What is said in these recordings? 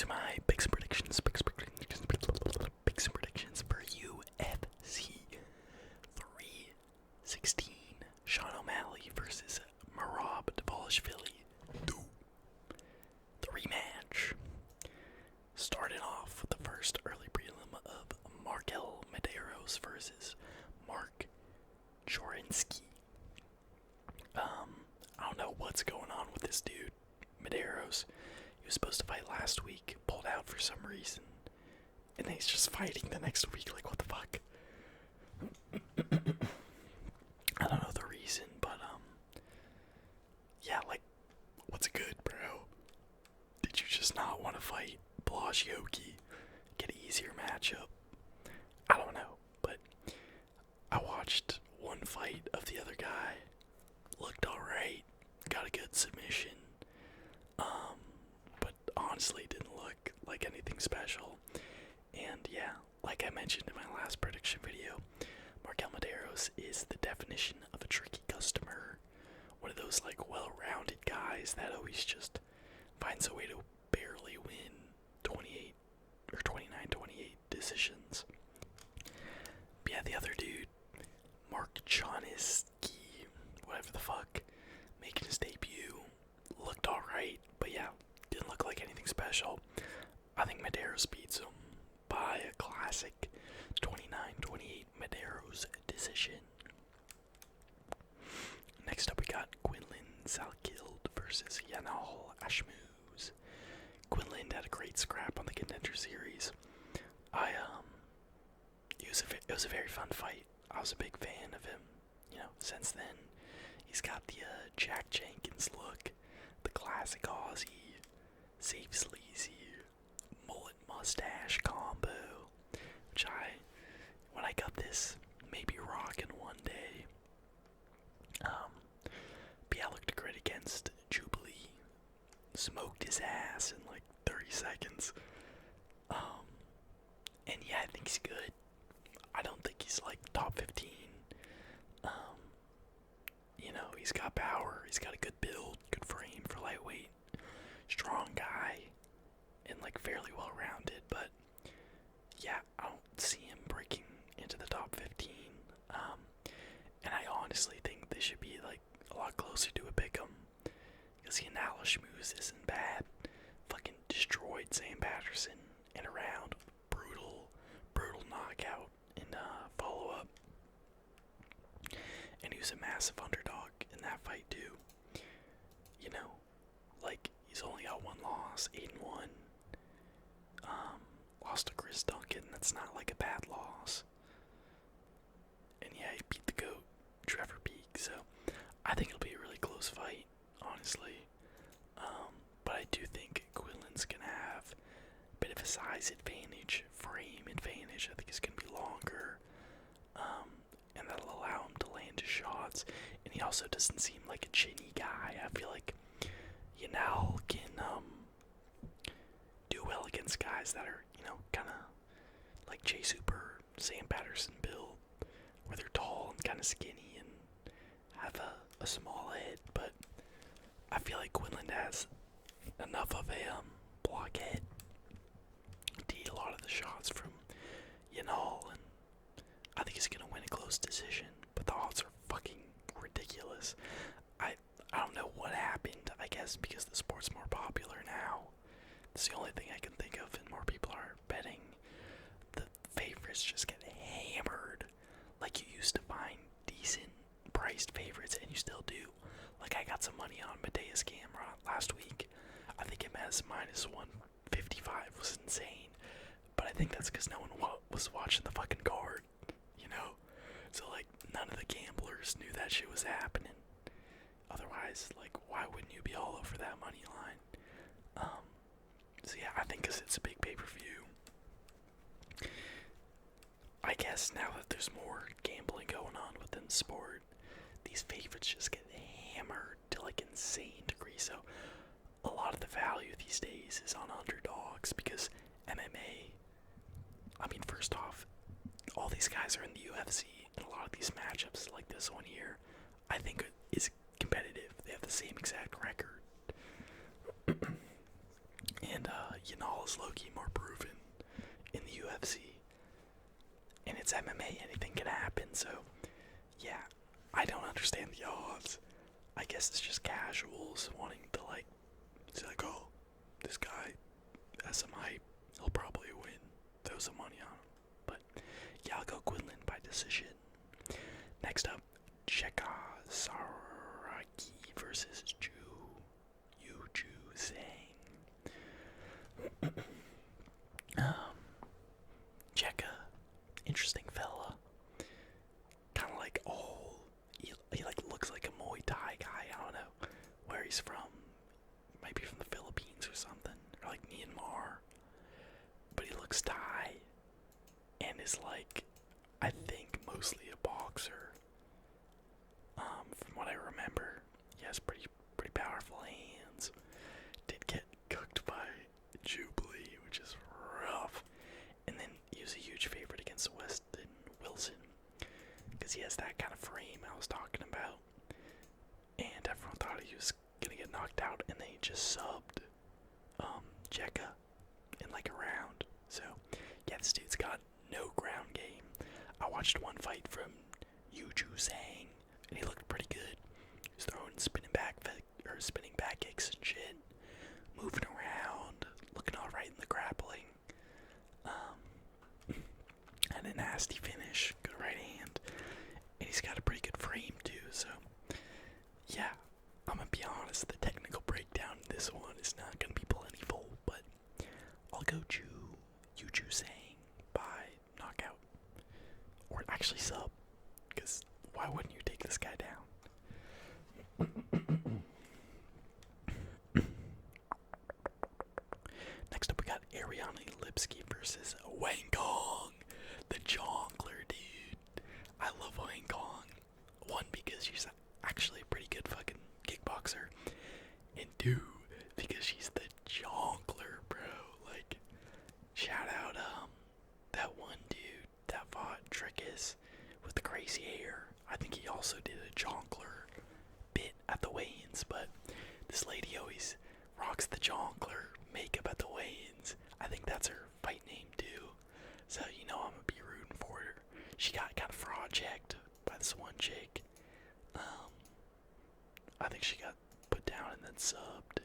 these are my picks and predictions. Picks and predictions for UFC 316. Sean O'Malley versus Merab Dvalishvili. The rematch. Starting off with the first early prelim of Markel Medeiros versus Mark Chorinsky. I don't know what's going on with this dude, Medeiros. He was supposed to fight last week, pulled out for some reason, and then he's just fighting the next week. Like, what the fuck? I don't know the reason, but yeah, like, what's good, bro? Did you just not want to fight Blazioki? Get an easier matchup? I don't know, but I watched one fight of the other guy. Looked alright, got a good submission, but honestly didn't look like anything special. And yeah, like I mentioned in my last prediction video, Markel Medeiros is the definition of a tricky customer. One of those like well-rounded guys that always just finds a way to barely win 28 or 29-28 decisions. But yeah, the other dude, Mark Chorinsky, whatever the fuck, making his debut, looked alright, but yeah, didn't look like anything special. I think Medeiros beats him by a classic 29-28 Medeiros decision. Next up we got Quinlan Salkild versus Yanal Ashmuz. Quinlan had a great scrap on the Contender Series. It was a very fun fight. I was a big fan of him. You know, since then, he's got the Jack Jenkins look, the classic Aussie, safe sleazy, mullet mustache combo, which when I got this, maybe rockin' one day. But yeah, looked great against Jubilee. Smoked his ass in like 30 seconds. And yeah, I think he's good. I don't think he's like top 15. You know, he's got power, he's got a good build, good frame for lightweight, strong guy, and like fairly well rounded, but yeah, I don't see him breaking into the top 15. And I honestly think this should be like a lot closer to a pick'em, because the Yanal Ashmuz isn't bad. Fucking destroyed Sam Patterson in a round. Brutal knockout in follow up. And he was a massive underdog in that fight too. You know, like he's only got one loss, 8-1. Lost to Chris Duncan. That's not like a bad loss. And yeah, he beat the GOAT, Trevor Peek. So I think it'll be a really close fight, honestly. But I do think Quinlan's gonna have a bit of a size advantage, frame advantage. I think he's gonna be longer. And that'll allow him to land his shots. And he also doesn't seem like a chinny guy. I feel like Yanal can do well against guys that are, you know, kind of like Jay Super, Sam Patterson build, where they're tall and kind of skinny and have a small head. But I feel like Quinlan has enough of a blockhead to eat a lot of the shots from Yanal, and I think he's gonna win a close decision, but the odds are fucking ridiculous. I don't know what happened. I guess because the sport's more popular now. It's the only thing I can think of, and more people are betting. The favorites just get hammered. Like you used to find decent priced favorites, and you still do. Like I got some money on Mateus Gamrot last week. I think him as minus 155 was insane. But I think that's because no one was watching the fucking card. You know? So like none of the gamblers knew that shit was happening. Otherwise, like, why wouldn't you be all over that money line? So yeah, I think because it's a big pay-per-view. I guess now that there's more gambling going on within the sport, these favorites just get hammered to like insane degree. So a lot of the value these days is on underdogs because MMA, I mean, first off, all these guys are in the UFC, and a lot of these matchups like this one here, I think is competitive. They have the same exact record. And Yanal is low-key more proven in the UFC. And it's MMA, anything can happen, so yeah, I don't understand the odds. I guess it's just casuals wanting to say oh, this guy has some hype, he'll probably win, throw some money on him. But yeah, I'll go Quinlan by decision. Next up, Cheka Saraki versus Yuju Sang. Cheka, interesting fella. Kind of like he like looks like a Muay Thai guy. I don't know where he's from. Maybe from the Philippines or something, or like Myanmar. But he looks Thai, and is like, I think mostly a boxer. From what I remember, he has pretty powerful hands. Did get cooked by Jubilee, which is rough. And then he was a huge favorite against Weston Wilson, because he has that kind of frame I was talking about. And everyone thought he was gonna get knocked out, and then he just subbed Cheka in like a round. So yeah, this dude's got no ground game. I watched one fight from Yuju Sang, and he looked pretty good. He was throwing spinning back kicks and shit, moving around, looking all right in the grappling. And a nasty finish, good right hand, and he's got a pretty good frame too. So yeah, I'm gonna be honest, the technical breakdown in this one is not gonna be plentiful, but I'll go Yuju Sang by knockout, or actually sub, because why wouldn't you take this guy down? Next up, we got Ariane Lipsky versus Wang Kong, the Jonkler, dude. I love Wang Kong. One, because she's actually a pretty good fucking kickboxer, and two, because she's the Jonkler, bro. Like, shout out that one dude that fought Trickus with the crazy hair. I think he also did a Jonkler bit at the weigh-ins, but this lady always rocks the Jonkler makeup at the weigh-ins. I think that's her fight name too. So I'm gonna be rooting for her. She got kind of fraud checked by this one chick. I think she got put down and then subbed,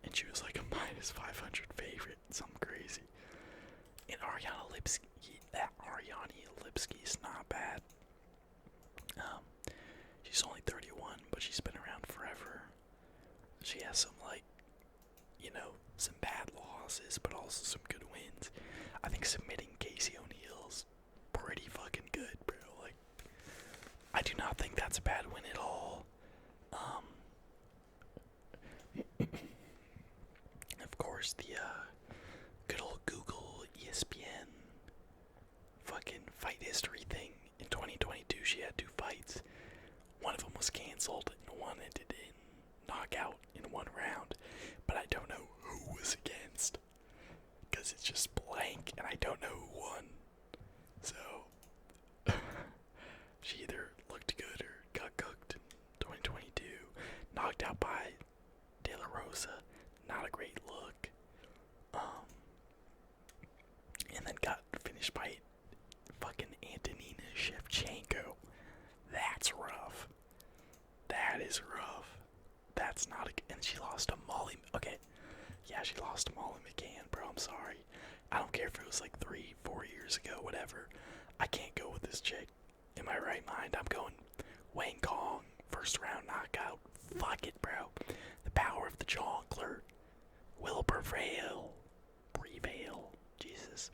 and she was like a minus 500 favorite, something crazy. And Ariane Lipsky is not bad. She's only 31, but she's been around forever. She has some some bad losses, but also some good wins. I think submitting Casey O'Neal's pretty fucking good, bro. Like, I do not think that's a bad win at all. Of course, the good old Google ESPN fucking fight history thing. In 2022, she had 2 fights. One of them was canceled, and one ended in knockout in 1 round. But I don't know who was against, because it's just blank, and I don't know who won. So, she either looked good or got cooked in 2022. Knocked out by De La Rosa, not a great look. And then got finished by fucking Antonina Shevchenko. That's rough. That is rough. That's not and she lost to Molly. Okay, yeah, she lost to Molly McCann, bro. I'm sorry. I don't care if it was like 3-4 years ago, whatever. I can't go with this chick. In my right mind, I'm going Wang Kong, first round knockout. Fuck it, bro. The power of the Jonkler will prevail. Jesus.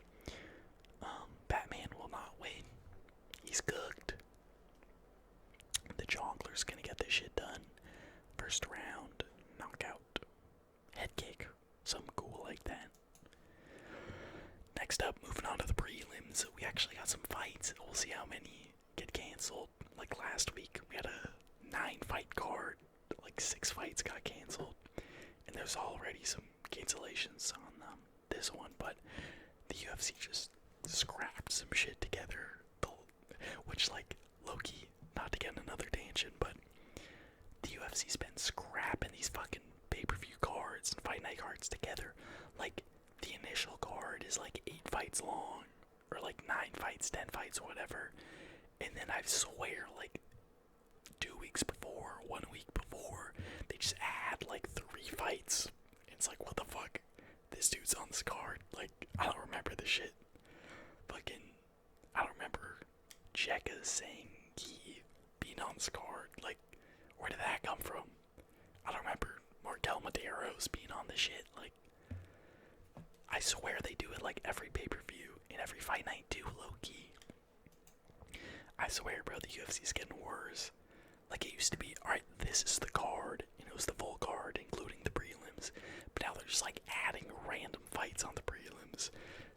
Batman will not win. He's cooked. The Jonkler's gonna get this shit done. First round knockout. Head kick. Something cool like that. Next up, moving on to the prelims. We actually got some fights. We'll see how many get canceled. Like last week, we had a 9-fight card. Like 6 fights got canceled. And there's already some cancellations on this one. But the UFC just scrapped some shit together. Which, like, low-key, not to get in another tangent, but the UFC's been scrapping these fucking pay-per-view cards and fight night cards together. Like, the initial card is like 8 fights long, or like 9 fights, 10 fights, whatever. And then I swear, like 2 weeks before, 1 week before, they just add like 3 fights. It's like, what the fuck? This dude's on this card. Like, I don't remember this shit. Fucking, I don't remember Jekka saying he being on this card. Like, where did that come from? I don't remember Markel Medeiros being on this shit. Like, I swear they do it like every pay-per-view and every fight night too, low-key. I swear, bro, the UFC's getting worse. Like, it used to be, alright, this is the card, and it was the full card, including the prelims. But now they're just, like, adding random fights on the prelims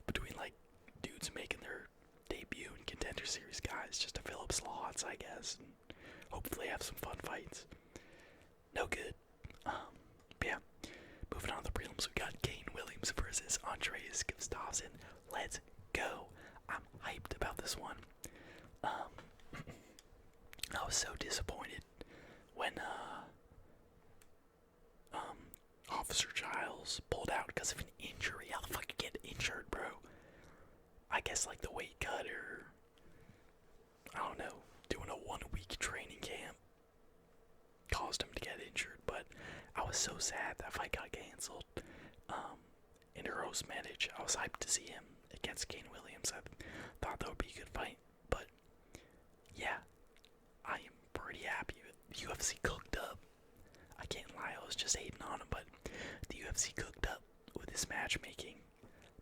between, like, dudes making their debut in Contender Series guys just to fill up slots, I guess, and hopefully have some fun fights. No good. But yeah, moving on to the prelims, we got Kane Williams versus Andreas Gustafsson. Let's go. I'm hyped about this one. I was so disappointed when Officer Giles pulled out because of an injury. How the fuck you get injured, bro? I guess like the weight cut, or I don't know, doing a 1-week training camp caused him to get injured. But I was so sad that fight got canceled. In Earl's manage, I was hyped to see him against Kane Williams. I thought that would be a good fight, but yeah, I am pretty happy with UFC cooked up. I can't lie, I was just hating on him, but the UFC cooked up with his matchmaking.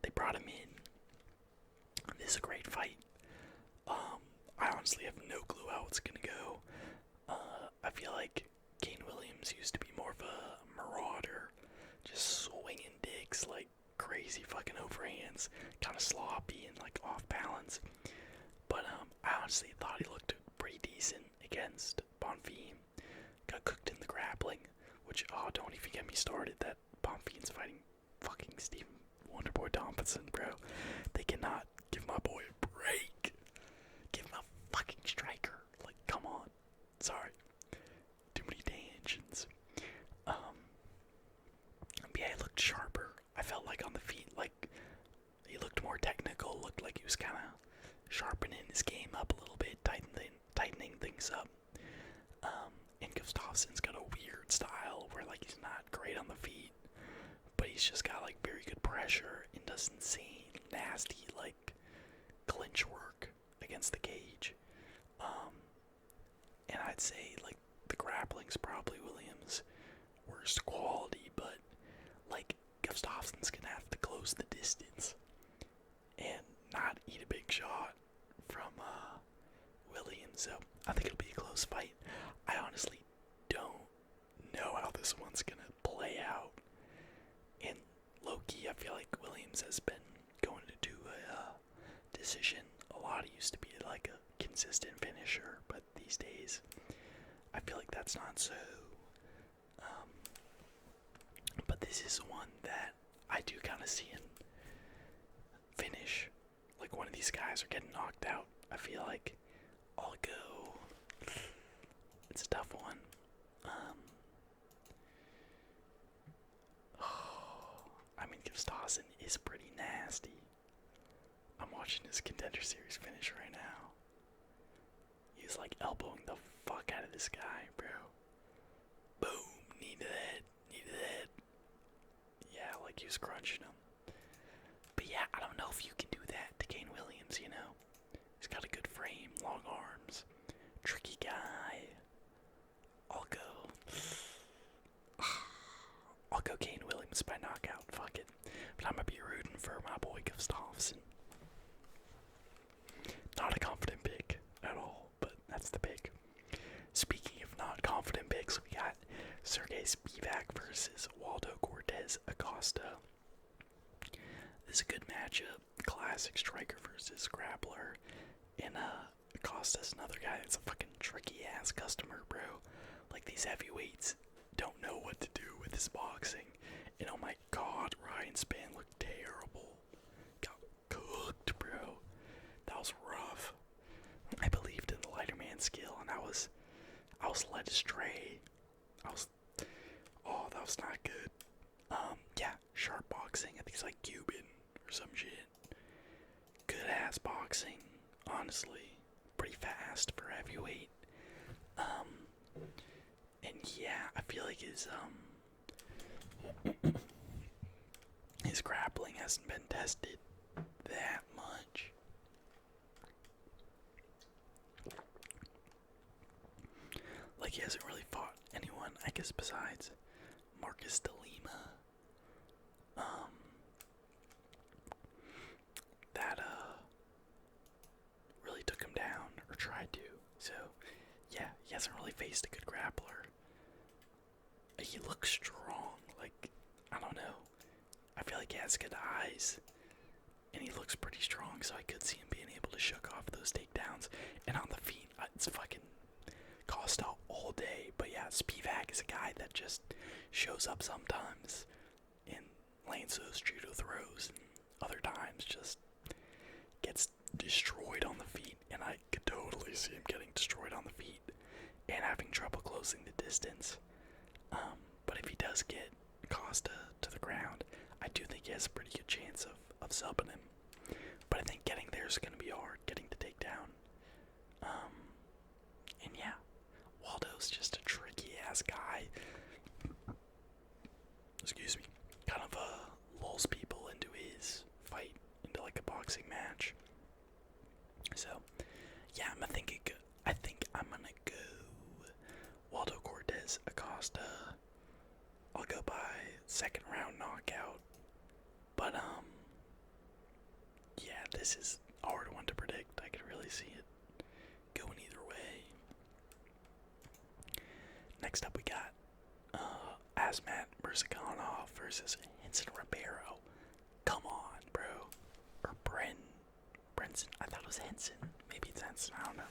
They brought him in. This is a great fight. I honestly have no clue how it's gonna go. I feel like Kane Williams used to be more of a marauder, just swinging dicks like crazy fucking overhands, kind of sloppy and like off balance. But I honestly thought he looked pretty decent against Bonfim. Got cooked in the grappling, which, oh, don't even get me started that Bonfim's fighting fucking Stephen Wonderboy Thompson, bro. They cannot give my boy a break. Give him a fucking striker. Like, come on. Sorry. Too many tangents. But yeah, he looked sharper. I felt like on the feet, like, he looked more technical, looked like he was kind of sharpening his game up a little bit, tightening things up. And Gustafsson's got a weird style where, like, he's not great on the feet, but he's just got, like, very good pressure and does insane, nasty, like, clinch work against the cage. And I'd say, like, the grappling's probably Williams' worst quality, but, like, Gustafsson's gonna have to close the distance and not eat a big shot from Williams, so I think it'll be a close fight. I honestly don't know how this one's gonna play out. And low-key, I feel like Williams has been going to do a decision. A lot. He used to be like a consistent finisher, but these days, I feel like that's not so. But this is one that I do kind of see him finish. Like, one of these guys are getting knocked out. I feel like I'll go. It's a tough one. I mean, Gustafsson is pretty nasty. I'm watching his Contender Series finish right now. He's like elbowing the fuck out of this guy, bro. Boom, needed that. Yeah, like he was crunching him. But yeah, I don't know if you can do that to Kane Williams, you know? He's got a good frame, long arms, tricky guy. I'll go Kane Williams by knockout, fuck it. But I'm gonna be rooting for my boy Gustafsson. Not a confident pick at all, but that's the pick. Speaking of not confident picks, we got Sergey Spivak versus Waldo Cortez Acosta. This is a good matchup. Classic striker versus grappler. And Acosta's another guy that's a fucking tricky ass customer, bro. Like, these heavyweights don't know what to do with his boxing. And oh my god, Ryan Spann looked terrible. Got cooked, bro. That was rough. I believed in the lighter man skill, and I was led astray. stuff's not good. Yeah, sharp boxing. I think it's like Cuban or some shit. Good ass boxing, honestly. Pretty fast for heavyweight. And yeah, I feel like his grappling hasn't been tested that much. Like, he hasn't really fought anyone, I guess, besides Marcus de Lima. That really took him down, or tried to. So, yeah, he hasn't really faced a good grappler. He looks strong, like, I don't know. I feel like he has good eyes, and he looks pretty strong, so I could see him being able to shuck off those takedowns. And on the feet, it's fucking Costa all day. But yeah, Spivak is a guy that just shows up sometimes and lands those judo throws, and other times just gets destroyed on the feet. And I could totally see him getting destroyed on the feet and having trouble closing the distance. But if he does get Costa to the ground, I do think he has a pretty good chance of subbing him. But I think getting there is going to be hard, getting the takedown. And yeah, Waldo's just a tricky ass guy. Excuse me. Kind of lulls people into his fight, into like a boxing match. So yeah, I think I'm gonna go Waldo Cortez Acosta. I'll go by second round knockout. But yeah, this is a hard one to predict. I could really see it going either way. Next up we got Asmat Murzakanov versus Henson Ribeiro. Come on, bro. Or Brenson. I thought it was Henson. Maybe it's Henson, I don't know.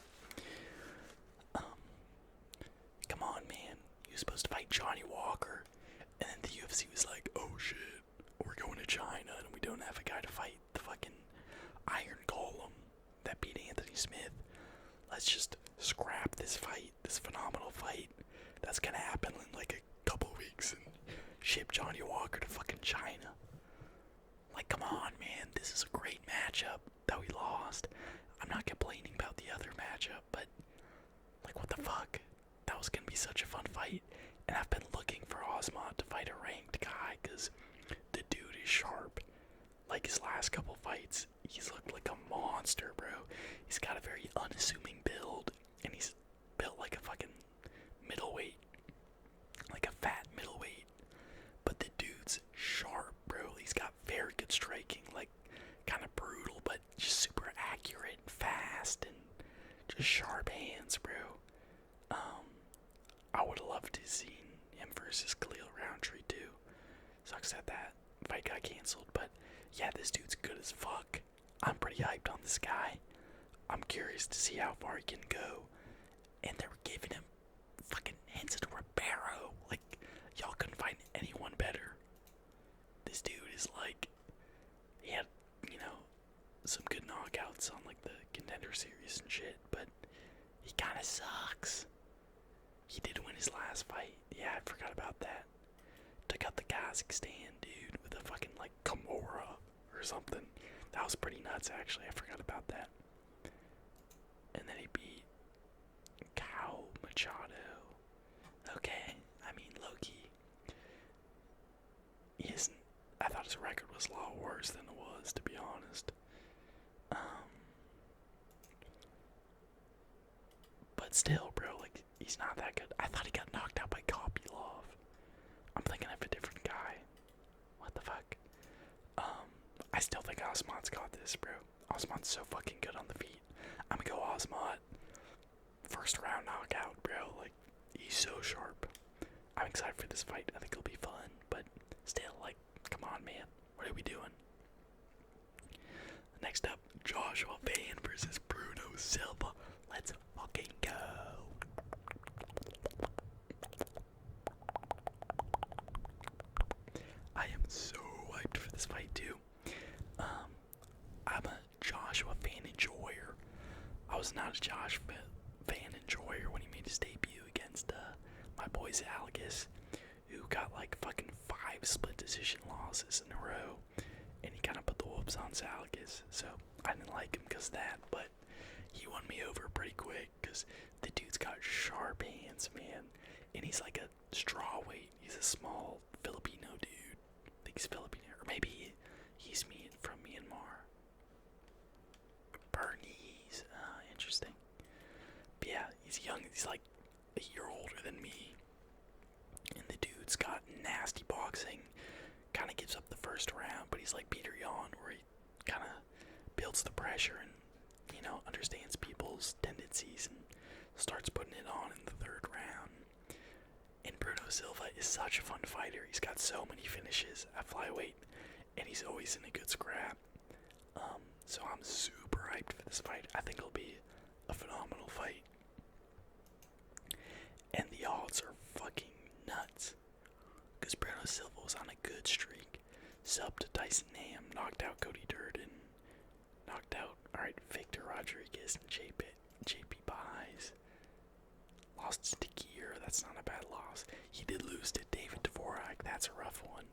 Come on, man. He was supposed to fight Johnny Walker, and then the UFC was like, oh shit, we're going to China and we don't have a guy to fight the fucking Iron Golem that beat Anthony Smith. Let's just scrap this fight, this phenomenal fight that's gonna happen in like a couple weeks, and ship Johnny Walker to fucking China. Like, come on, man, this is a great matchup that we lost. I'm not complaining about the other matchup, but like, what the fuck? That was gonna be such a fun fight, and I've been looking for Osmond to fight a ranked guy, cause the dude is sharp. Like, his last couple fights, he's looked like a monster, bro. He's got a very unassuming build, and he's built like a fucking middleweight, like a fat middleweight. But the dude's sharp, bro. He's got very good striking, like kind of brutal, but just super accurate, and fast, and just sharp hands, bro. I would have loved to have seen him versus Khalil Roundtree too. Sucks that that fight got canceled, but yeah, this dude's good as fuck. I'm pretty hyped on this guy. I'm curious to see how far he can go. And they were giving him fucking Henson Ribeiro. Like, y'all couldn't find anyone better. This dude is like, he had, some good knockouts on like the Contender Series and shit, but he kind of sucks. He did win his last fight. Yeah, I forgot about that. Took out the Kazakhstan dude with a fucking like Kimura or something. That was pretty nuts, actually. I forgot about that. And then he beat Cal Machado. Okay, I mean, low-key. He isn't. I thought his record was a lot worse than it was, to be honest. But still, bro, like, he's not that good. I thought he got knocked out by Kopylov. I'm thinking of a different guy. What the fuck? I still think Osmond's got this, bro. Osmond's so fucking good on the feet. I'm gonna go Osmond. First round knockout, bro. Like, he's so sharp. I'm excited for this fight. I think it'll be fun, but still, like, come on, man. What are we doing? Next up, Joshua Van versus Bruno Silva. Let's fucking go. I am so hyped for this fight, too. I'm a Joshua Van enjoyer. I was not a Josh Van enjoyer when he made his debut against my boy Zalgus, who got like fucking 5 split decision losses in a row, and he kind of put the whoops on Salakis. So I didn't like him because of that, but he won me over pretty quick because the dude's got sharp hands, man, and he's like a straw weight. He's a small Filipino dude. I think he's Filipino, or maybe he's from Myanmar. Burmese, interesting. But yeah, he's young. He's like a year older than me, and the dude's got nasty boxing. Kind of gives up the first round, but he's like Peter Yan, where he kind of builds the pressure and, you know, understands people's tendencies and starts putting it on in the third round. And Bruno Silva is such a fun fighter. He's got so many finishes at flyweight, and he's always in a good scrap. So I'm super hyped for this fight. I think it'll be a phenomenal fight. And the odds are fucking nuts. Because Bruno Silva was on a good streak. Subbed to Tyson Nam, knocked out Cody Durden, knocked out, Victor Rodriguez and JP Buys. Lost to Gear, that's not a bad loss. He did lose to David Dvorak, that's a rough one.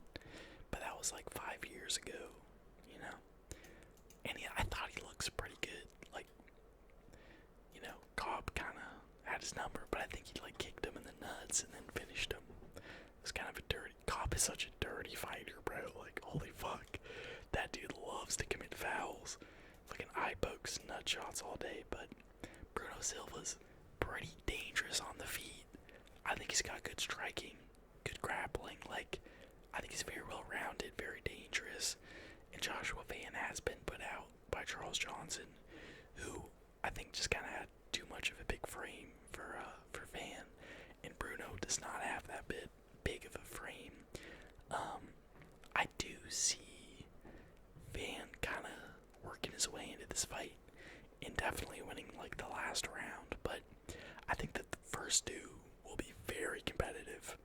But that was like 5 years ago, you know? And I thought he looks pretty good. Like, you know, Cobb kind of had his number, but I think he like kicked him in the nuts and then finished him. It was kind of a dirty. Cobb is such a dirty fighter, bro. Like, holy fuck. That dude loves to commit fouls. Fucking eye pokes, nut shots all day, but Bruno Silva's pretty dangerous on the feet. I think he's got good striking, good grappling. Like, I think he's very well rounded, very dangerous. And Joshua Van has been put out by Charles Johnson, who I think just kind of had too much of a big frame for Van, and Bruno does not have that big of a frame. I do see Van kind of working his way into this fight and definitely winning like the last round, but I think that the first two will be very competitive.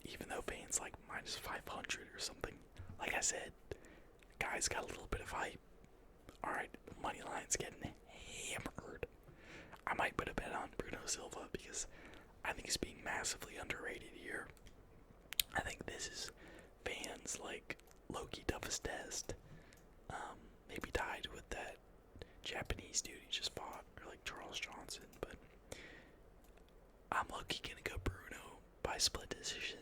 Even though Van's like minus 500 or something. Like I said, guy's got a little bit of hype. Alright, money line's getting hammered. I might put a bet on Bruno Silva because I think he's being massively underrated here. I think this is Van's like low-key toughest test. Maybe tied with that Japanese dude he just fought, or like Charles Johnson, but I'm low-key gonna go Bruno by split decision.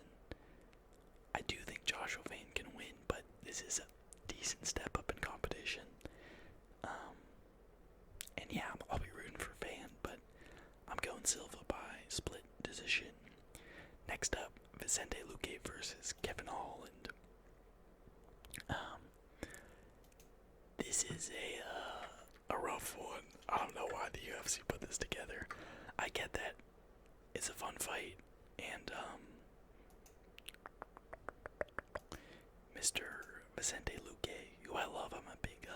I do think Joshua Van can win, but this is a decent step up in competition. And yeah, I'll be rooting for Van, but I'm going Silva by split decision. Next up, Vicente Luque versus Kevin Holland. This is a rough one. I don't know why the UFC put this together. I get that it's a fun fight, and Mr. Vicente Luque, who I love, I'm a big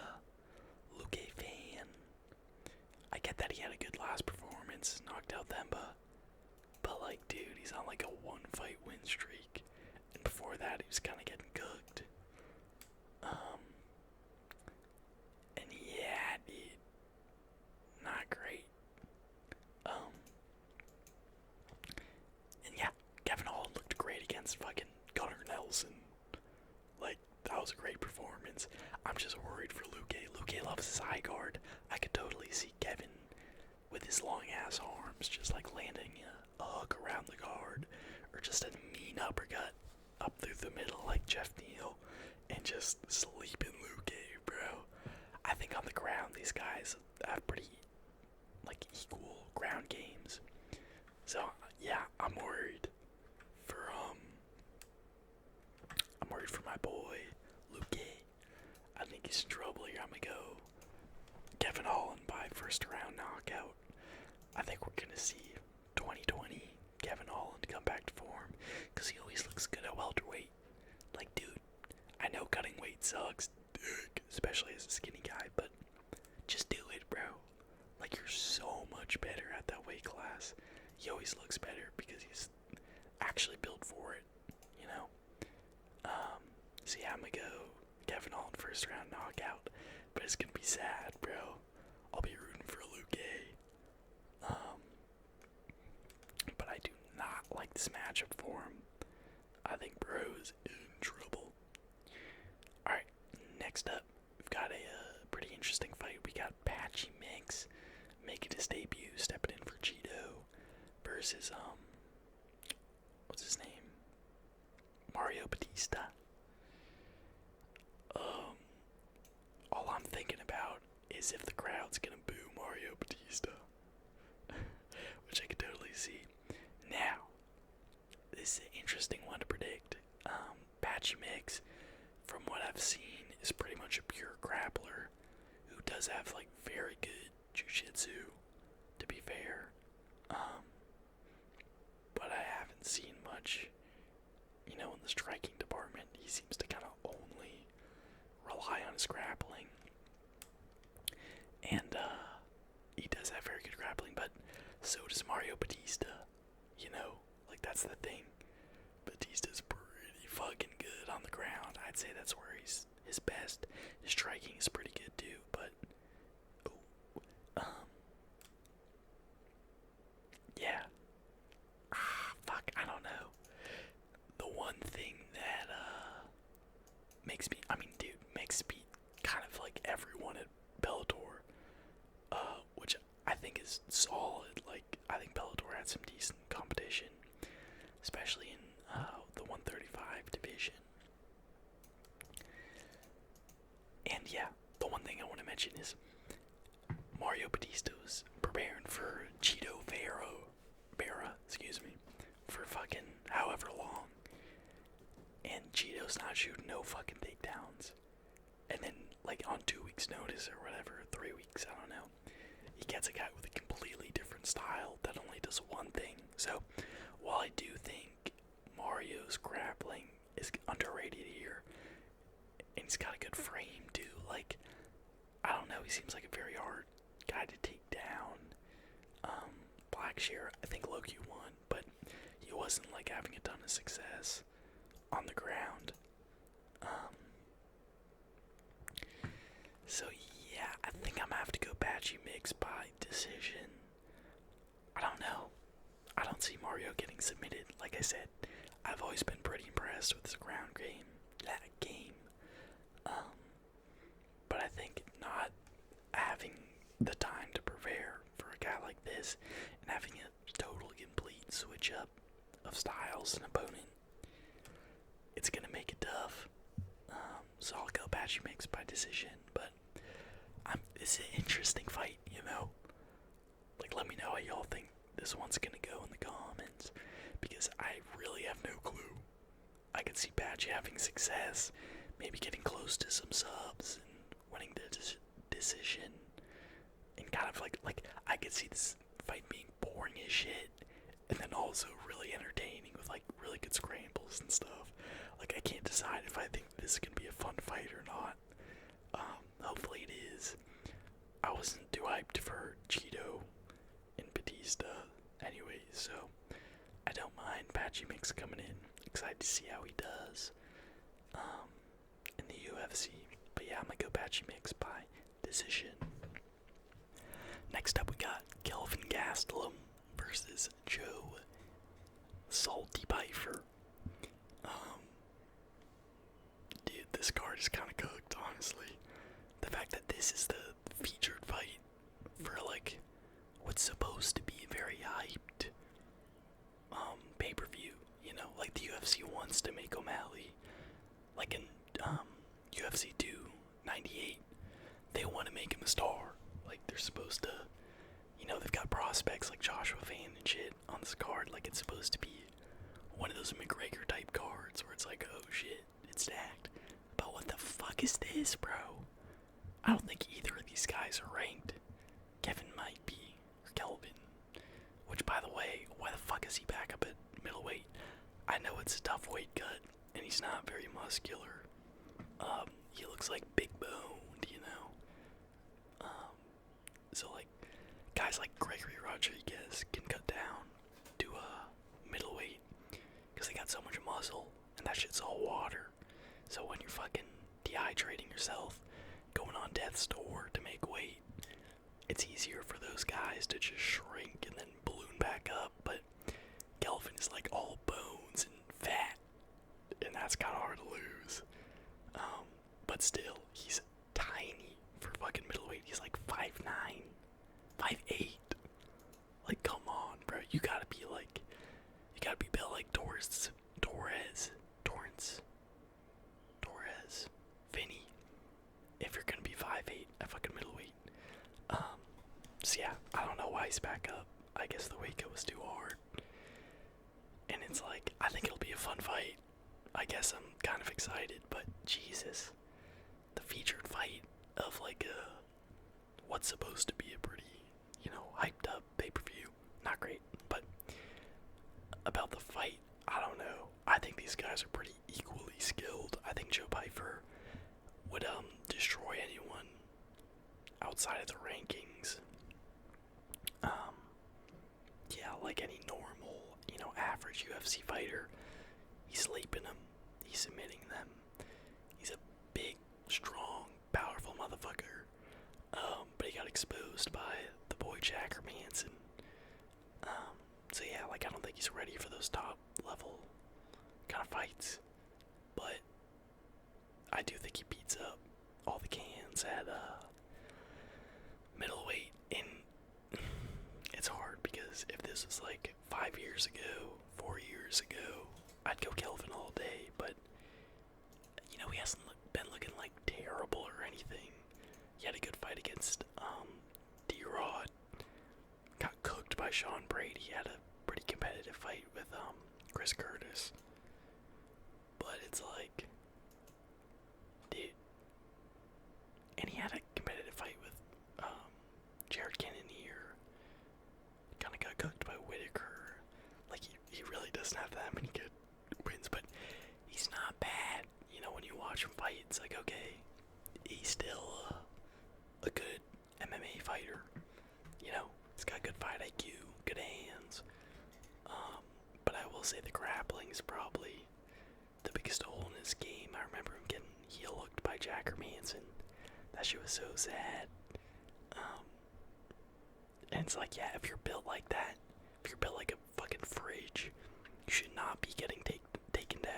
Luque fan. I get that he had a good last performance, knocked out Themba, but like, dude, he's on like a 1-fight win streak, and before that he was kind of getting cooked. And yeah, dude, not great. And yeah, Kevin Holland looked great against fucking Gunnar Nelson. Like, that was a great performance. I'm just worried for Luque. Luque loves his high guard. I could totally see Kevin with his long ass arms just like landing a hook around the guard, or just a mean uppercut up through the middle like Jeff Neal, and just sleeping Luque, bro. I think on the ground these guys have pretty like equal ground games. So yeah, I'm worried for my boy Luque. I think he's in trouble here. I'm gonna go Kevin Holland by first round knockout. I think we're gonna see 2020 Kevin Holland come back to form, because he always looks good at welterweight. Like, dude, I know cutting weight sucks, especially as a skinny guy, but just do it, bro. Like, you're so much better at that weight class. He always looks better because he's actually built for it, you know? So yeah, I'm gonna go Kevin Holland first round knockout, but it's gonna be sad, bro. I'll be rooting for Luque. But I do not like this matchup for him. I think bro is in trouble. Alright, next up, we've got a pretty interesting fight. We got Patchy Mix making his debut, stepping in for Cheeto versus, what's his name? Mario Batista. All I'm thinking about is if the crowd's gonna boo Mario Batista. Which I could totally see. Now, this is an interesting one to predict. Patchy Mix, from what I've seen, is pretty much a pure grappler who does have like very good jiu-jitsu, to be fair. But I haven't seen much, in the striking department. He seems to kind of only rely on his grappling. And he does have very good grappling, but so does Mario Batista. Like that's the thing. Batista's pretty fucking good on the ground. I'd say that's where he's his best. His striking is pretty good too, but yeah. Fuck, I don't know. The one thing that makes me kind of like everyone at Bellator, which I think is solid. Like, I think Bellator had some decent competition, especially in the 135 division. And yeah, the one thing I want to mention is Mario Batista was preparing for Cheeto Vera, for fucking however long. And Cheeto's not shooting no fucking takedowns. And then, like, on 2 weeks' notice or whatever, 3 weeks, I don't know, he gets a guy with a completely different style that only does one thing. So, while I do think Mario's grappling is underrated here, and he's got a good frame too, like, I don't know, he seems like a very hard guy to take down. Blackshear, I think Loki won, but he wasn't, like, having a ton of success on the ground. So yeah, I think I'm gonna have to go Patchy Mix by decision. I don't know. I don't see Mario getting submitted. Like I said, I've always been pretty impressed with his ground game. But I think not having the time to prepare for a guy like this and having a total complete switch up of styles and opponent, it's gonna make it tough. So I'll go Patchy Mix by decision, but it's an interesting fight, Like, let me know how y'all think this one's gonna go in the comments, because I really have no clue. I could see Patchy having success, maybe getting close to some subs and winning the decision, and kind of like I could see this fight being boring as shit, and then also really entertaining with like really good scrambles and stuff. Like, I can't decide if I think this is gonna be a fun fight or not. Hopefully it is. I wasn't too hyped for Cheeto and Batista anyways, so I don't mind Patchy Mix coming in. Excited to see how he does in the UFC. But yeah, I'm gonna go Patchy Mix by decision. Next up, we got Kelvin Gastelum versus Joe Salty Pfeiffer. Dude, this card is kind of cooked, honestly. The fact that this is the featured fight for, like, what's supposed to be a very hyped pay-per-view, like the UFC wants to make O'Malley, like in UFC 298, they want to make him a star. Like, they're supposed to, they've got prospects like Joshua Fan and shit on this card. Like, it's supposed to be one of those McGregor type cards where it's like, oh shit, it's stacked. But what the fuck is this, bro? I don't think either of these guys are ranked. Kevin might be, or Kelvin. Which, by the way, why the fuck is he back up at middleweight? I know it's a tough weight cut, and he's not very muscular. He looks like big boned, so like, guys like Gregory Rodriguez can cut down to middleweight, because they got so much muscle, and that shit's all water. So when you're fucking dehydrating yourself, going on death's door to make weight, it's easier for those guys to just shrink and then balloon back up. But Kelvin is like all bones and fat, and that's kind of hard to lose. But still, he's tiny for fucking middleweight. He's like 5'9", 5'8". Like, come on, bro. You gotta be built like Torres, Vinny. If you're gonna be 5'8" at fucking middleweight. So yeah, I don't know why he's back up. I guess the weight cut was too hard. And it's like, I think it'll be a fun fight. I guess I'm kind of excited, but Jesus. The featured fight of like what's supposed to be a pretty, hyped up pay-per-view. Not great, but about the fight, I don't know. I think these guys are pretty equally skilled. I think Joe Pyfer would destroy anyone outside of the rankings. Yeah, like any normal, average UFC fighter, he's sleeping them, he's submitting them. He's a big, strong, powerful motherfucker. But he got exposed by the boy Jacker Manson. So yeah, like, I don't think he's ready for those top level kind of fights. But I do think he beats up all the cans at middleweight. And it's hard because if this was like 5 years ago, 4 years ago, I'd go Kelvin all day. But he hasn't been looking like terrible or anything. He had a good fight against D-Rod. Got cooked by Sean Brady. He had a pretty competitive fight with Chris Curtis. But it's like, dude. And he had a competitive fight with Jared Cannonier. Kind of got cooked by Whitaker. Like, he really doesn't have that many good wins, but he's not bad. When you watch him fight, it's like, okay, he's still a good MMA fighter. He's got good fight IQ, good hands. But I will say the grappling is probably the biggest hole in his game. I remember him getting heel hooked by Jacker Manson. That shit was so sad. And it's like, yeah, if you're built like that, if you're built like a fucking fridge, you should not be getting taken down.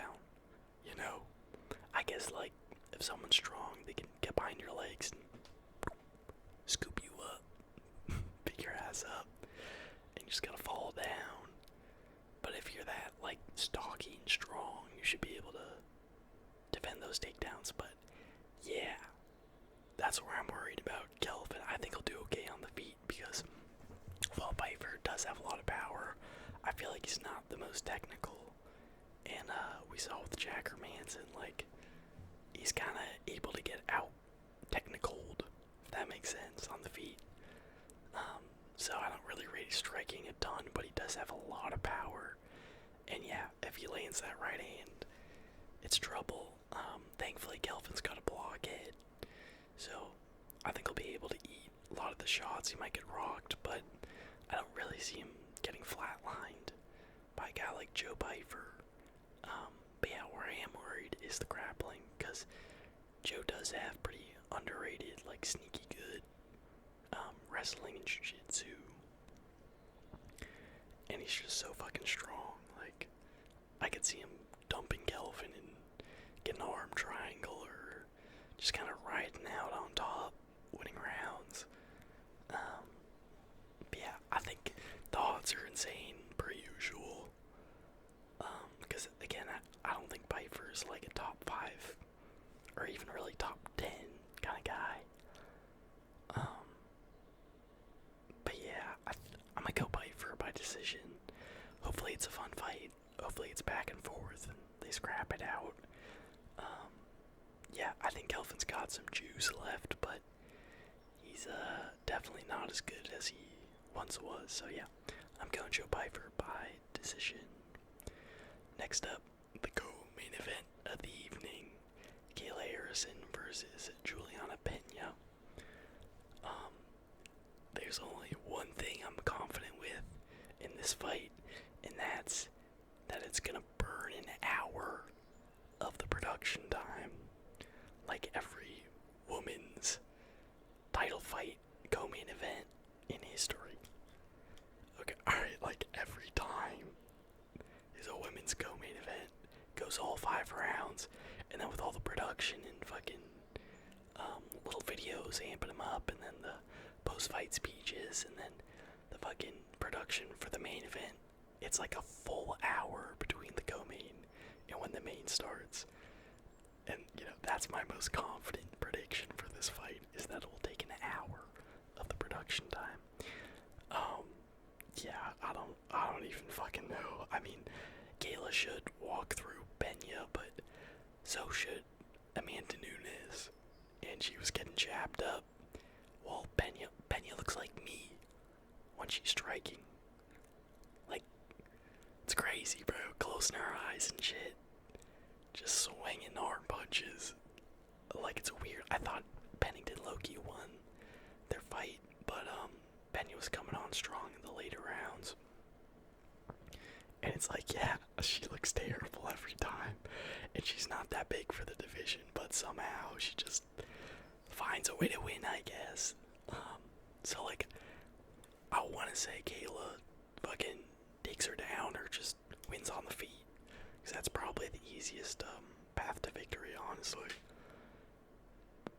I guess, like, if someone's strong, they can get behind your legs and scoop you up, pick your ass up, and you just gotta fall down. But if you're that, like, stocky and strong, you should be able to defend those takedowns. But yeah, that's where I'm worried about Kelvin. I think he'll do okay on the feet because, while Pyfer does have a lot of power, I feel like he's not the most technical. And we saw with Jacker Manson, like, he's kind of able to get out technicaled, if that makes sense, on the feet. So I don't really rate his striking a ton, but he does have a lot of power. And yeah, if he lands that right hand, it's trouble. Thankfully, Kelvin's got a blockhead, so I think he'll be able to eat a lot of the shots. He might get rocked, but I don't really see him getting flatlined by a guy like Joe Pyfer. But yeah, where I am worried is the grappling, because Joe does have pretty underrated, like, sneaky good wrestling and jiu-jitsu. And he's just so fucking strong. Like, I could see him dumping Kelvin and getting an arm triangle, or just kind of riding out on top, winning rounds. But yeah, I think the odds are insane, per usual. Because, again, I don't think Pyfer is like a top 5, or even really top 10 kind of guy. But yeah, I might go Pyfer by decision. Hopefully it's a fun fight. Hopefully it's back and forth and they scrap it out. Yeah, I think Kelvin's got some juice left, but he's definitely not as good as he once was. So yeah, I'm going Joe Pyfer by decision. Next up, the co-main event of the evening, Kayla Harrison versus Juliana Pena. There's only one thing I'm confident with in this fight, and that's that it's gonna burn an hour of the production time, like every women's title fight co-main event in history. Okay, alright, like every time is a women's co-main event, goes all 5 promos amping him up, and then the post-fight speeches, and then the fucking production for the main event. It's like a full hour between the co-main and when the main starts. And, that's my most confident prediction for this fight, is that it will take an hour of the production time. Yeah, I don't even fucking know. I mean, Kayla should walk through Pena, but so should Amanda Nunes. And she was getting jabbed up. Well, Pena looks like me when she's striking. Like, it's crazy, bro. Closing her eyes and shit. Just swinging arm punches. Like, it's weird. I thought Pennington Loki won their fight, but Pena was coming on strong in the later rounds. And it's like, yeah, she looks terrible every time. And she's not that big for the division, but somehow she just finds a way to win, I guess. So, like, I want to say Kayla fucking takes her down or just wins on the feet. Because that's probably the easiest path to victory, honestly.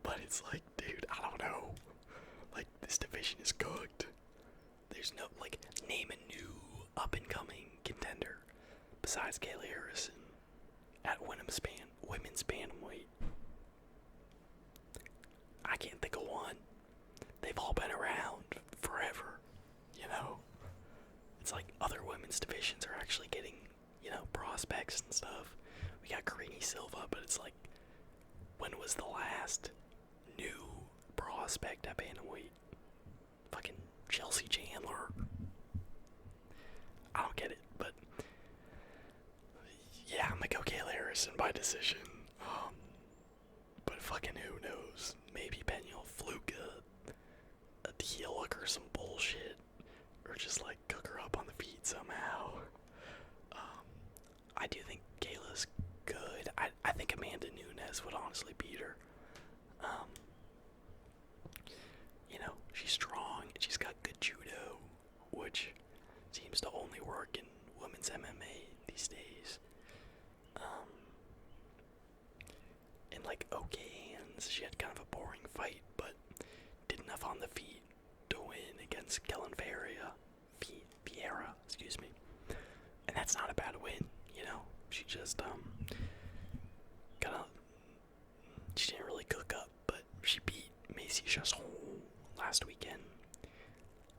But it's like, dude, I don't know. Like, this division is cooked. There's no, like, name a new up-and-coming contender besides Kayla Harrison at women's bantamweight. I can't think of one. They've all been around forever, It's like other women's divisions are actually getting, prospects and stuff. We got Karini Silva, but it's like, when was the last new prospect at bantamweight? Fucking Chelsea Chandler. I don't get it, but yeah, I'm gonna go Kayla Harrison by decision. But fucking who knows? Maybe Pena will fluke a heel hook or some bullshit, or just like cook her up on the feet somehow. I do think Kayla's good. I think Amanda Nunes would honestly beat her. She's strong and she's got good judo, which seems to only work in women's MMA these days. And like, okay hands, she had kind of a boring fight, but did enough on the feet to win against Kellen Vieira, excuse me. And that's not a bad win, She just she didn't really cook up, but she beat Macy Chasson last weekend.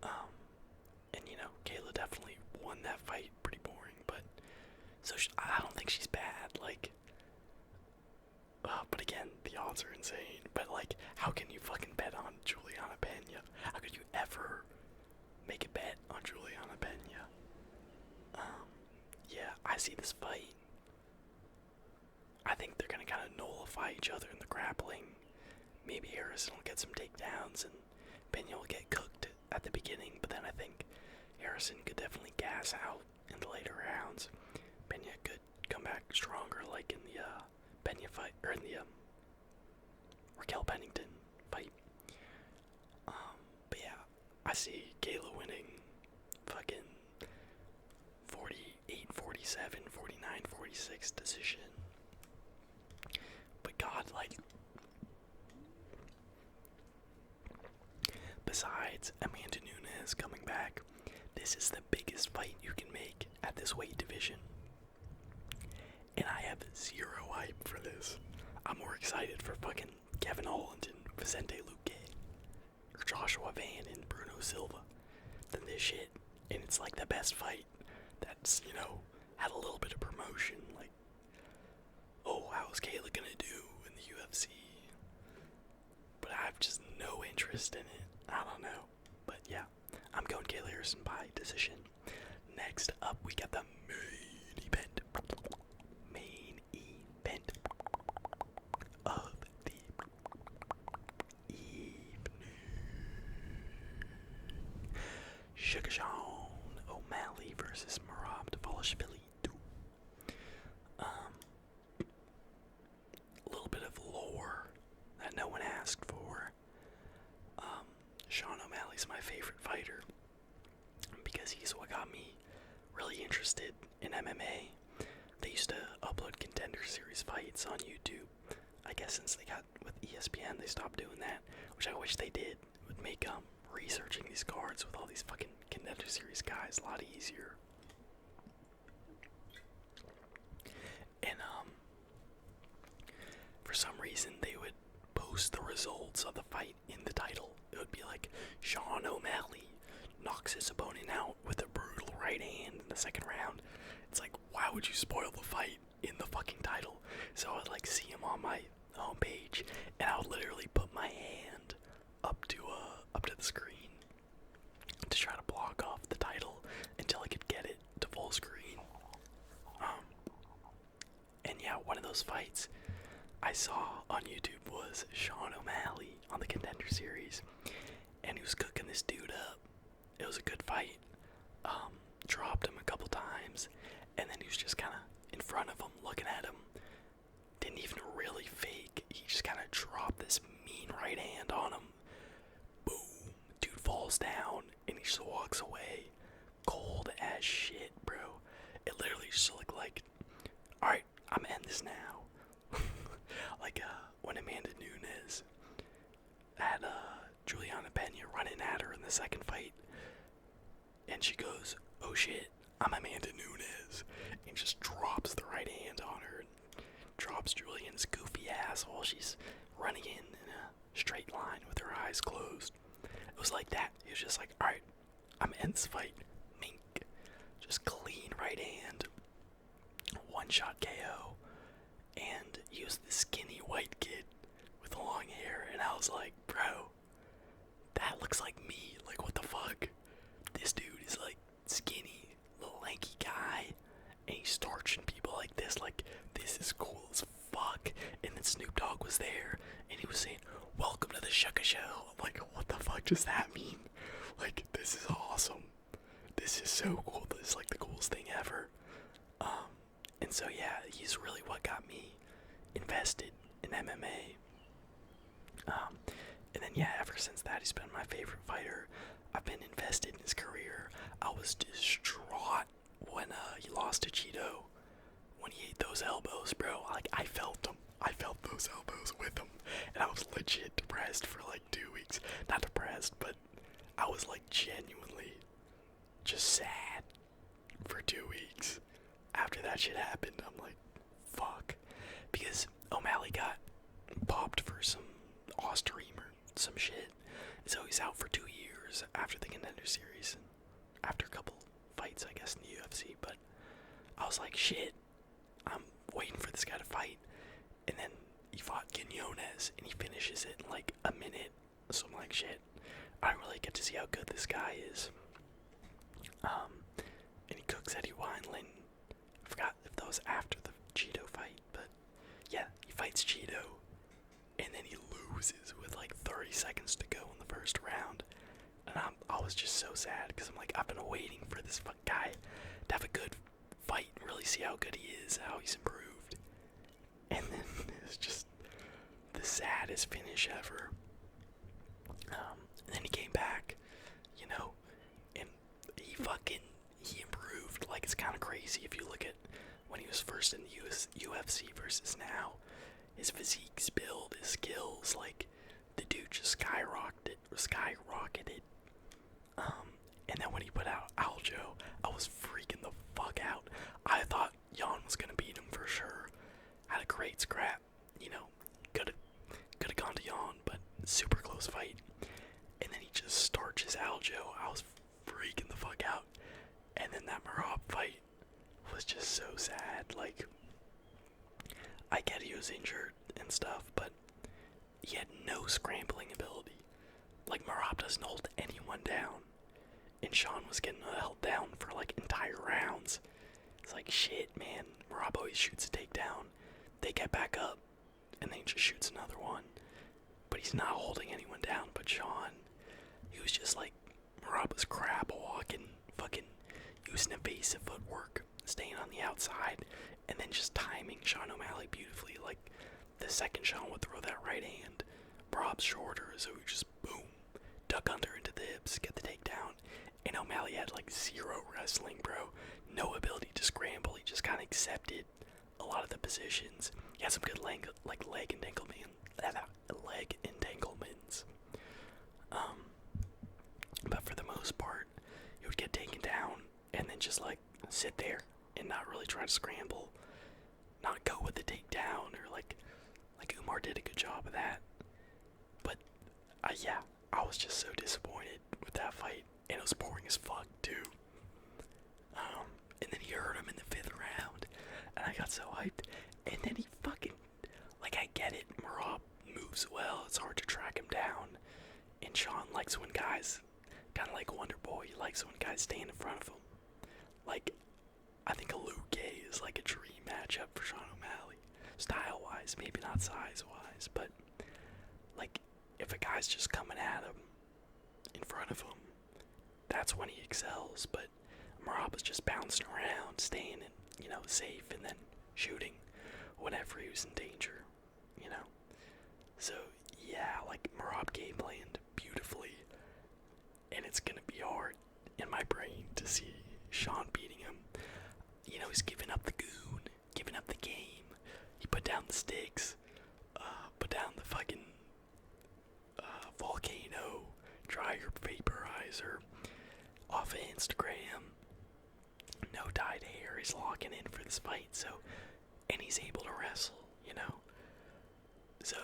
And Kayla definitely won that fight. Pretty boring, but I don't think she's bad. Like, but again, the odds are insane. But like, how can you fucking bet on Juliana Pena? How could you ever make a bet on Juliana Pena? Yeah, I see this fight. I think they're gonna kind of nullify each other in the grappling. Maybe Harrison will get some takedowns and Pena will get cooked at the beginning, but then I think Harrison could definitely gas out in the later rounds. Pena could come back stronger, like in the Pena fight, or in the Raquel Pennington fight. But yeah, I see Kayla winning fucking 48-47, 49-46 decision. But God, like, besides Amanda Nunes coming back, this is the biggest fight you can make at this weight division. And I have zero hype for this. I'm more excited for fucking Kevin Holland and Vicente Luque, or Joshua Van and Bruno Silva, than this shit. And it's like the best fight that's, had a little bit of promotion. Like, oh, how's Kayla gonna do in the UFC? But I have just no interest in it. I don't know. But yeah, I'm going Kayla Harrison by decision. Next up, we got the main event. Main event of the evening. Sugar Sean O'Malley versus Merab Dvalishvili. A little bit of lore that no one asked for. Sean O'Malley's my favorite fighter because he's what got me really interested in MMA. They used to upload Contender Series fights on YouTube. I guess since they got with ESPN, they stopped doing that, which which I wish they did. It would make researching these cards with all these fucking Contender Series guys a lot easier. And for some reason they would post the results of the fight in the title. It would be like Sean O'Malley knocks his opponent out with a brutal right hand in the second round. It's like, why would you spoil the fight in the fucking title? So I would like see him on my homepage, and I would literally put my hand up to the screen to try to block off the title until I could get it to full screen. And yeah, one of those fights I saw on YouTube was Sean O'Malley on the Contender Series, and he was cooking this dude up. It was a good fight. Dropped him a couple times, and then he was just kind of in front of him, looking at him. Didn't even really fake. He just kind of dropped this mean right hand on him. Boom. Dude falls down, and he just walks away. Cold as shit, bro. It literally just looked like, alright, I'm gonna end this now. Like, when Amanda Nunes had, Juliana Pena running at her in the second fight, and she goes, oh shit, I'm Amanda Nunes, and just drops the right hand on her, and drops Julian's goofy ass while she's running in a straight line with her eyes closed. It was like that. He was just like, alright, I'm gonna end this fight. Mink. Just clean right hand. One shot KO. And he was the skinny white kid with long hair, and I was like, bro, that looks like me. Like, what the fuck? This dude is like skinny, little lanky guy, and he's torching people like this. Like, this is cool as fuck. And then Snoop Dogg was there, and he was saying, welcome to the Shucka Show. I'm like, what the fuck does that mean? Like, this is awesome. This is so cool. This is like the coolest thing ever. And so yeah, he's really what got me invested in MMA. And then yeah, ever since that, he's been my favorite fighter. I've been invested in his career. I was distraught when he lost to Cheeto. When he ate those elbows, bro. Like, I felt them. I felt those elbows with him. And I was legit depressed for like 2 weeks. Not depressed, but I was like genuinely just sad for 2 weeks. After that shit happened, I'm like, fuck. Because O'Malley got popped for some Ostream or some shit. So he's out for 2 years after the Contender Series. After a couple fights, I guess, in the UFC. But I was like, shit, I'm waiting for this guy to fight. And then he fought Quinones, and he finishes it in like a minute. So I'm like, shit, I don't really get to see how good this guy is. And he cooks Eddie Wineland. I forgot if that was after the Cheeto fight, but yeah, he fights Cheeto, and then he loses with like 30 seconds to go in the first round. And I was just so sad, because I'm like, I've been waiting for this guy to have a good fight and really see how good he is, how he's improved. And then it's just the saddest finish ever. And then he came back, you know, and he improved. Like, it's kind of crazy if you look at when he was first in the UFC versus now. His physique's build, his skills, like, the dude just skyrocketed. And then when he put out Aljo, I was freaking the fuck out. I thought Jan was gonna beat him for sure. Had a great scrap, you know, could have gone to Jan, but super close fight. And then he just starches Aljo. I was freaking the fuck out. And then that Merab fight was just so sad. Like, I get he was injured and stuff, but he had no scrambling ability. Like, Merab doesn't hold anyone down. And Sean was getting held down for like entire rounds. It's like, shit, man. Merab always shoots a takedown. They get back up, and then he just shoots another one. But he's not holding anyone down. But Sean, he was just like, Merab was crab walking, fucking using evasive footwork, staying on the outside, and then just timing Sean O'Malley beautifully. Like, the second Sean would throw that right hand, Merab's shorter, so he just boom, duck under into the hips, get the takedown. And O'Malley had like zero wrestling, bro. No ability to scramble. He just kind of accepted a lot of the positions. He had some good leg entanglements. sit there and not really try to scramble, not go with the takedown, or like Umar did a good job of that. But yeah, I was just so disappointed with that fight, and it was boring as fuck too. And then he hurt him in the 5th round, and I got so hyped. And then he fucking, like, I get it, Merab moves well, it's hard to track him down, and Sean likes when guys, kind of like Wonder Boy, he likes when guys stand in front of him. Like, I think a Luke Gay is like a dream matchup for Sean O'Malley, style-wise, maybe not size-wise, but, like, if a guy's just coming at him in front of him, that's when he excels. But Merab was just bouncing around, staying in, safe, and then shooting whenever he was in danger, So, yeah, like, Merab game planned beautifully, and it's gonna be hard in my brain to see Sean beating him. He's giving up the goon, giving up the game. He put down the sticks, put down the fucking volcano, dryer vaporizer off of Instagram. No dyed hair, he's locking in for this fight, and he's able to wrestle, So,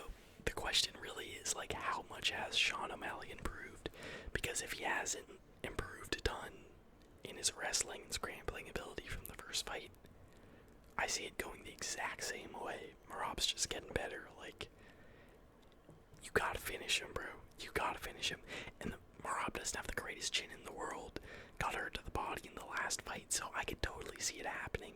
the question really is, like, how much has Sean O'Malley improved? Because if he hasn't improved a ton in his wrestling and scrambling ability from the first fight, I see it going the exact same way. Merab's just getting better. Like, you gotta finish him, bro. You gotta finish him. And Merab doesn't have the greatest chin in the world. Got hurt to the body in the last fight, so I could totally see it happening.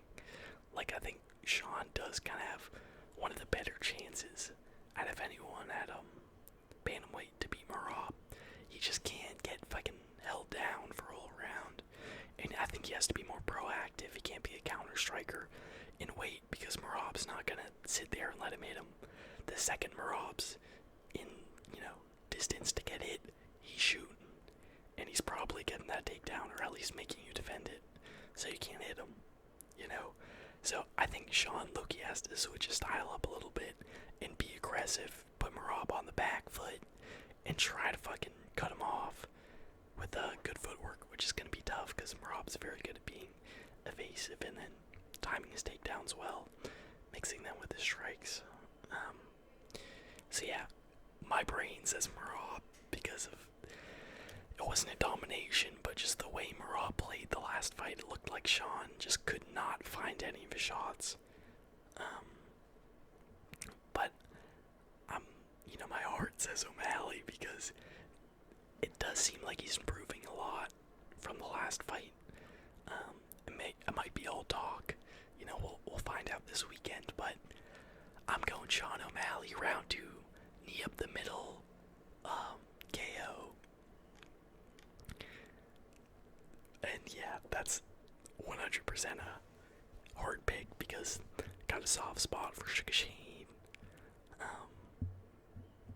Like, I think Sean does kind of have one of the better chances out of anyone at bantamweight to beat Merab. He just can't get fucking held down for all around. And I think he has to be more proactive. He can't be a counter striker in weight, because Merab's not gonna sit there and let him hit him. The second Merab's in, distance to get hit, he's shooting. And he's probably getting that takedown, or at least making you defend it, so you can't hit him, So I think Sean Loki has to switch his style up a little bit and be aggressive, put Merab on the back foot, and try to fucking cut him off with good footwork, which is going to be tough because Merab's very good at being evasive and then timing his takedowns well, mixing them with his strikes. So yeah, my brain says Merab because of, it wasn't a domination, but just the way Merab played the last fight. It looked like Sean just could not find any of his shots. But my heart says O'Malley because it does seem like he's improving a lot from the last fight. It might be all talk. We'll find out this weekend, but I'm going Sean O'Malley, round 2, knee up the middle, KO. And yeah, that's 100% a hard pick because I got a soft spot for Sugar Shane.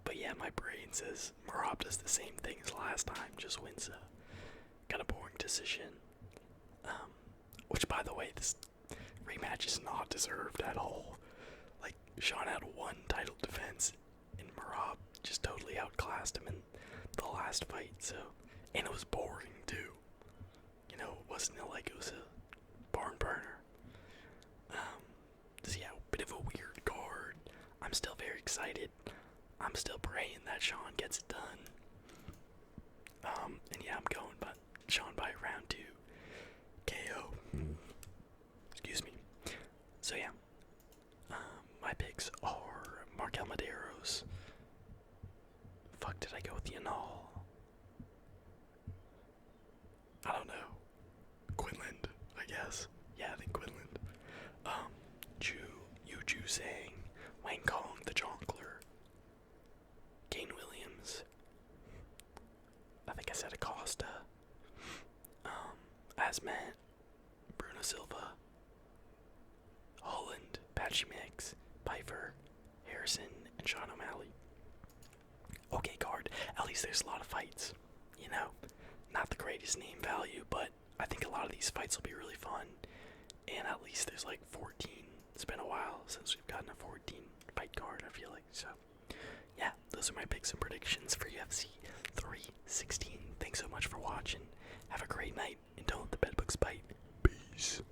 But yeah, my brain says Merab does the same thing as last time, just wins a kind of boring decision. Which, by the way, this rematch is not deserved at all. Like, Sean had one title defense, and Merab just totally outclassed him in the last fight, and it was boring, too. It wasn't like it was a barn burner. So yeah, bit of a weird card. I'm still very excited. I'm still praying that Sean gets it done. And yeah, I'm going but Sean by round 2. KO. Excuse me. So yeah. My picks are Markel Medeiros. Fuck, did I go with Yanal? I don't know. Quinlan, I guess. Yeah, I think Quinlan. Yu Sang, Wang Kong, the Jonkler, Kane Williams. I think I said Acosta. Asmat, Bruno Silva, Holland, Patchy Mix, Piper, Harrison, and Sean O'Malley. Okay card. At least there's a lot of fights. Not the greatest name value, but I think a lot of these fights will be really fun. And at least there's like 14. It's been a while since we've gotten a 14 fight card, I feel like. So, yeah, those are my picks and predictions for UFC 316. Thanks so much for watching. Have a great night, and don't let the bedbugs bite. Peace.